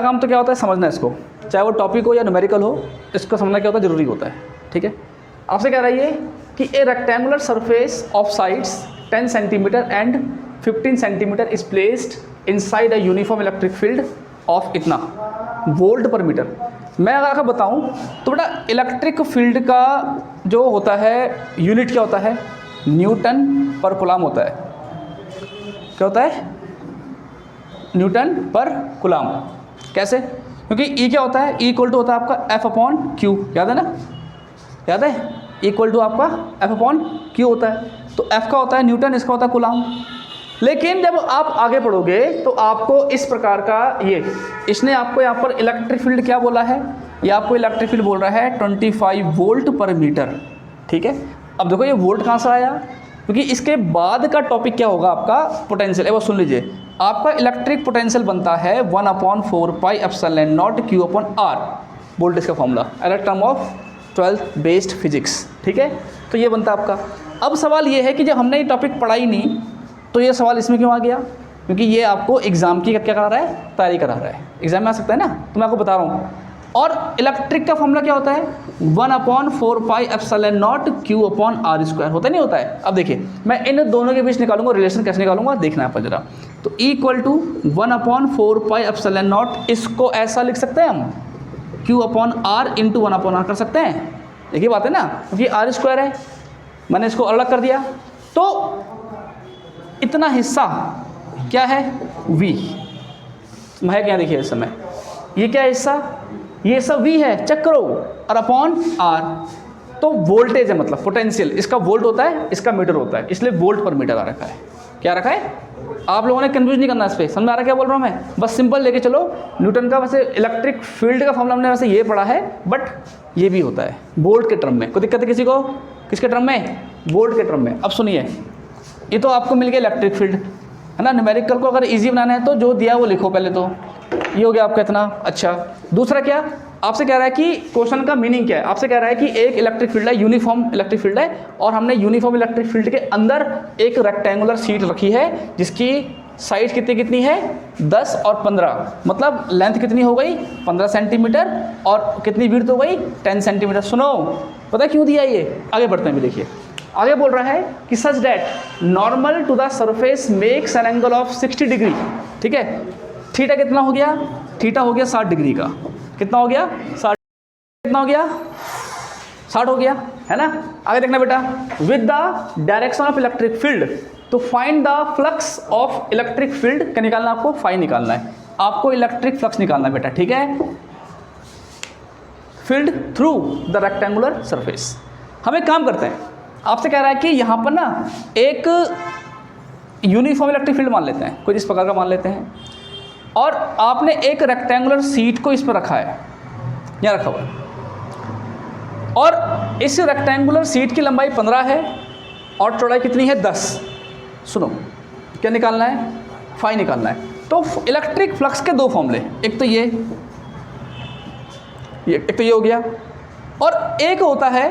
काम तो क्या होता है समझना इसको, चाहे वो टॉपिक हो या न्यूमेरिकल हो, इसको समझना क्या होता है जरूरी होता है। ठीक है, आपसे कह रही है कि ए rectangular surface of sides 10 centimetre and 15 centimetre is placed inside a uniform electric field of इतना वोल्ट पर मीटर। मैं अगर आपको बताऊं तो बेटा इलेक्ट्रिक फील्ड का जो होता है यूनिट क्या होता है, न्यूटन पर कूलम होता है। क्या होता है, न्यूटन पर कूलम। कैसे, क्योंकि ई क्या होता है, ई इक्वल टू होता है आपका एफ अपॉन क्यू, याद है ना, याद है, इक्वल टू आपका एफ अपॉन क्यू होता है। तो एफ का होता है न्यूटन, इसका होता है कूलम। लेकिन जब आप आगे पढ़ोगे तो आपको इस प्रकार का ये इसने आपको यहाँ पर इलेक्ट्रिक फील्ड क्या बोला है, ये आपको इलेक्ट्रिक फील्ड बोल रहा है 25 वोल्ट पर मीटर। ठीक है, अब देखो ये वोल्ट कहाँ से आया, क्योंकि इसके बाद का टॉपिक क्या होगा आपका पोटेंशियल। वो सुन लीजिए, आपका इलेक्ट्रिक पोटेंशियल बनता है 1/4 pi epsilon not Q upon r, voltage का formula at term of 12th based physics. ठीक है, तो ये बनता है आपका। अब सवाल ये है कि जब हमने ये टॉपिक पढ़ा ही नहीं तो ये सवाल इसमें क्यों आ गया, क्योंकि ये आपको एग्जाम की क्या करा रहा है, तैयारी करा रहा है, एग्जाम में आ सकता है ना, तो मैं आपको बता रहा हूँ। और इलेक्ट्रिक का फॉर्मूला क्या होता है, 1/4 pi epsilon not Q upon R square, होता नहीं होता है। अब देखिए मैं इन दोनों के बीच निकालूंगा, रिलेशन कैसे निकालूंगा देखना है आप जरा। तो E equal to 1/4 pi epsilon naught, इसको ऐसा लिख सकते हैं हम Q upon are into 1/r कर सकते हैं, एक ही बात है ना, क्योंकि आर स्क्वायर है, मैंने इसको अलग कर दिया। तो इतना हिस्सा क्या है V, है क्या, देखिए इस समय ये क्या हिस्सा, ये सब V है, चेक करो, और अपॉन R तो वोल्टेज है, मतलब पोटेंशियल, इसका वोल्ट होता है, इसका मीटर होता है, इसलिए वोल्ट पर मीटर आ रखा है। क्या रखा है, आप लोगों ने कंफ्यूज नहीं करना इस पर, समझ में आ रहा है क्या बोल रहा हूँ मैं, बस सिंपल लेके चलो। न्यूटन का वैसे इलेक्ट्रिक फील्ड का फॉर्मूला हमने वैसे ये पढ़ा है, बट ये भी होता है वोल्ट के टर्म में। कोई दिक्कत है किसी को, किसके टर्म में, वोल्ट के टर्म में। अब सुनिए, ये तो आपको मिल गया इलेक्ट्रिक फील्ड, है ना। न्यूमेरिकल को अगर इजी बनाना है तो जो दिया वो लिखो पहले, तो ये हो गया आपका इतना। अच्छा, दूसरा क्या आपसे कह रहा है कि क्वेश्चन का मीनिंग क्या है, आपसे कह रहा है कि एक इलेक्ट्रिक फील्ड है, यूनिफॉर्म इलेक्ट्रिक फील्ड है, और हमने यूनिफॉर्म इलेक्ट्रिक फील्ड के अंदर एक रेक्टेंगुलर शीट रखी है जिसकी साइड कितनी कितनी है, 10 और 15, मतलब लेंथ कितनी हो गई 15 सेंटीमीटर, और कितनी विड्थ हो गई 10 सेंटीमीटर। सुनो, पता है क्यों दिया ये, आगे बढ़ते हैं भी। देखिए आगे बोल रहा है कि such that normal to the surface makes an angle of 60 degree. ठीक है, थीटा कितना हो गया, थीटा हो गया 60 डिग्री का, कितना हो गया 60, कितना हो गया 60 हो गया, है ना। आगे देखना बेटा, with the direction of electric field to find the flux of electric field, क्या निकालना है आपको, फाई निकालना है, आपको इलेक्ट्रिक फ्लक्स निकालना है बेटा। ठीक है, field through the rectangular surface. हम एक काम करते हैं, आपसे कह रहा है कि यहाँ पर ना एक यूनिफॉर्म इलेक्ट्रिक फील्ड मान लेते हैं, कुछ इस प्रकार का मान लेते हैं, और आपने एक रेक्टेंगुलर शीट को इस पर रखा है, यहाँ रखा हुआ है, और इस रेक्टेंगुलर शीट की लंबाई 15 है और चौड़ाई कितनी है 10। सुनो, क्या निकालना है, फाई निकालना है। तो इलेक्ट्रिक फ्लक्स के दो फॉर्मूले, एक तो ये एक तो ये हो गया, और एक होता है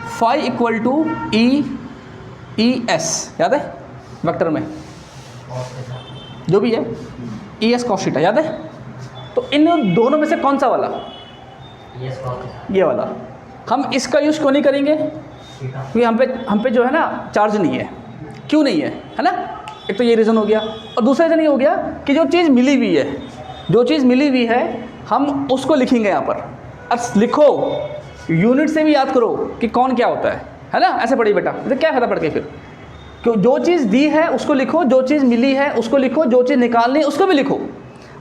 phi equal to E S, याद है वेक्टर में जो भी है ई एस कॉस थीटा, याद है। तो इन दोनों में से कौन सा वाला, ये वाला। हम इसका यूज क्यों नहीं करेंगे, क्योंकि हम पे जो है ना चार्ज नहीं है, क्यों नहीं है ना। एक तो ये रीज़न हो गया, और दूसरा रीज़न ये हो गया कि जो चीज़ मिली हुई है, जो चीज़ मिली हुई है हम उसको लिखेंगे यहाँ पर। अब लिखो, यूनिट से भी याद करो कि कौन क्या होता है ना। ऐसे पढ़िए बेटा, तो क्या फायदा पढ़ के फिर, क्यों जो चीज़ दी है उसको लिखो, जो चीज़ मिली है उसको लिखो, जो चीज़ निकालनी है उसको भी लिखो,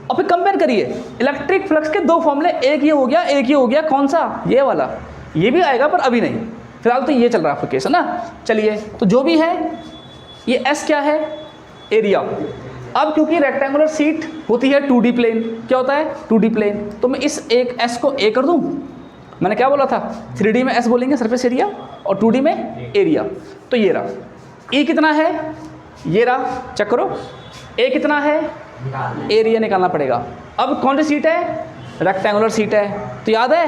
और फिर कंपेयर करिए। इलेक्ट्रिक फ्लक्स के दो फॉर्मूले, एक ये हो गया, एक ये हो गया, कौन सा, ये वाला, ये भी आएगा पर अभी नहीं, फिलहाल तो ये चल रहा है आपका केस, है ना। चलिए, तो जो भी है ये एस क्या है, एरिया। अब क्योंकि रेक्टेंगुलर शीट होती है 2D प्लेन, क्या होता है 2D प्लेन, तो मैं इस एक एस को ए कर दूं। मैंने क्या बोला था, 3D में एस बोलेंगे सरफेस एरिया, और 2D में एरिया। तो ये रहा, ई कितना है, ये रहा, चेक करो, ए कितना है, एरिया निकालना पड़ेगा। अब कौन सी सीट है, रेक्टेंगुलर सीट है। तो याद है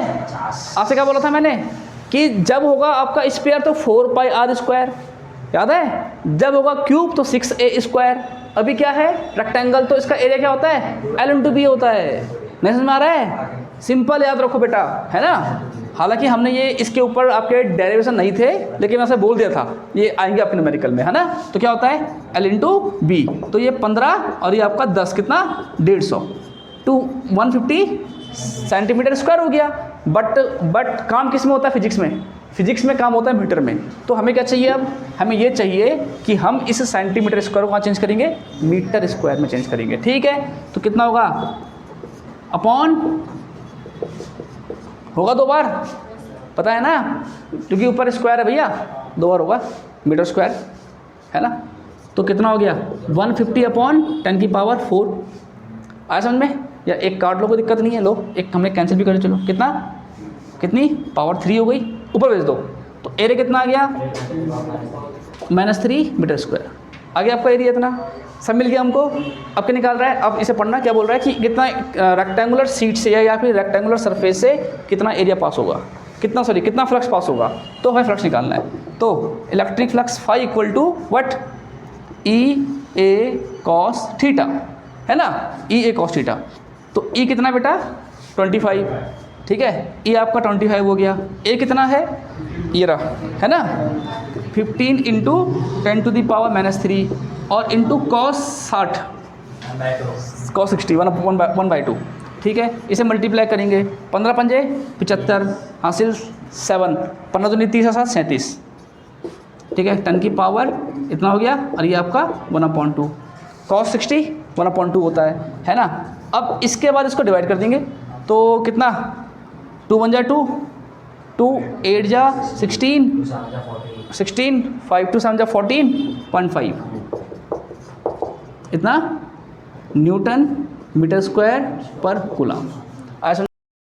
आपसे क्या बोला था मैंने, कि जब होगा आपका स्क्वायर तो 4 पाई आर स्क्वायर, याद है, जब होगा क्यूब तो 6a स्क्वायर। अभी क्या है रेक्टेंगल, तो इसका एरिया क्या होता है, L इंटू बी होता है। नहीं समझ में आ रहा है? सिंपल याद रखो बेटा, है ना। हालांकि हमने ये इसके ऊपर आपके डेरिवेशन नहीं थे, लेकिन मैंने बोल दिया था ये आएंगे आपके न्यूमेरिकल में, है ना। तो क्या होता है L इंटू बी, तो ये 15 और ये आपका 10 कितना 150 टू 150 सेंटीमीटर स्क्वायर हो गया। बट काम किस में होता है? फिजिक्स में। फिजिक्स में काम होता है मीटर में। तो हमें क्या चाहिए अब? हमें ये चाहिए कि हम इस सेंटीमीटर स्क्वायर को कहाँ चेंज करेंगे? मीटर स्क्वायर में चेंज करेंगे। ठीक है, तो कितना होगा? अपॉन होगा 2 बार, पता है ना, क्योंकि ऊपर स्क्वायर है भैया, 2 बार होगा मीटर स्क्वायर, है ना। तो कितना हो गया? 150 अपॉन 10 की पावर 4। आया समझ में? या एक काट लो, कोई दिक्कत नहीं है। लो एक हमने कैंसिल भी कर, चलो कितनी पावर 3 हो गई, ऊपर भेज दो। तो एरिया कितना आ गया? -3 मीटर स्क्वायर आ गया आपका एरिया इतना। सब मिल गया हमको। अब क्या निकाल रहा है? अब इसे पढ़ना, क्या बोल रहा है कि कितना रेक्टेंगुलर शीट से या फिर रेक्टेंगुलर सरफेस से कितना एरिया पास होगा, कितना फ्लक्स पास होगा। तो हमें फ्लक्स निकालना है। तो electric flux phi equal to what? E A cos theta, है ना। E A cos theta. तो E कितना बेटा? 25, ठीक है। E आपका 25 हो गया। A कितना है? ये रहा, है ना, 15 इंटू 10 टू दी पावर -3 और इंटू cos 60 cos 60 1/2, ठीक है। इसे मल्टीप्लाई करेंगे, 15 पंजे 75 हासिल 7, 15 दूनी 30 7 37, ठीक है। 10 की पावर इतना हो गया और ये आपका 1/2 cos 60 1/2 होता है ना। अब इसके बाद इसको डिवाइड कर देंगे, तो कितना? 2 1 जा 2, 2 8 जा 16, 5 2 7 जा 14.5, इतना न्यूटन मीटर स्क्वायर पर कूलम।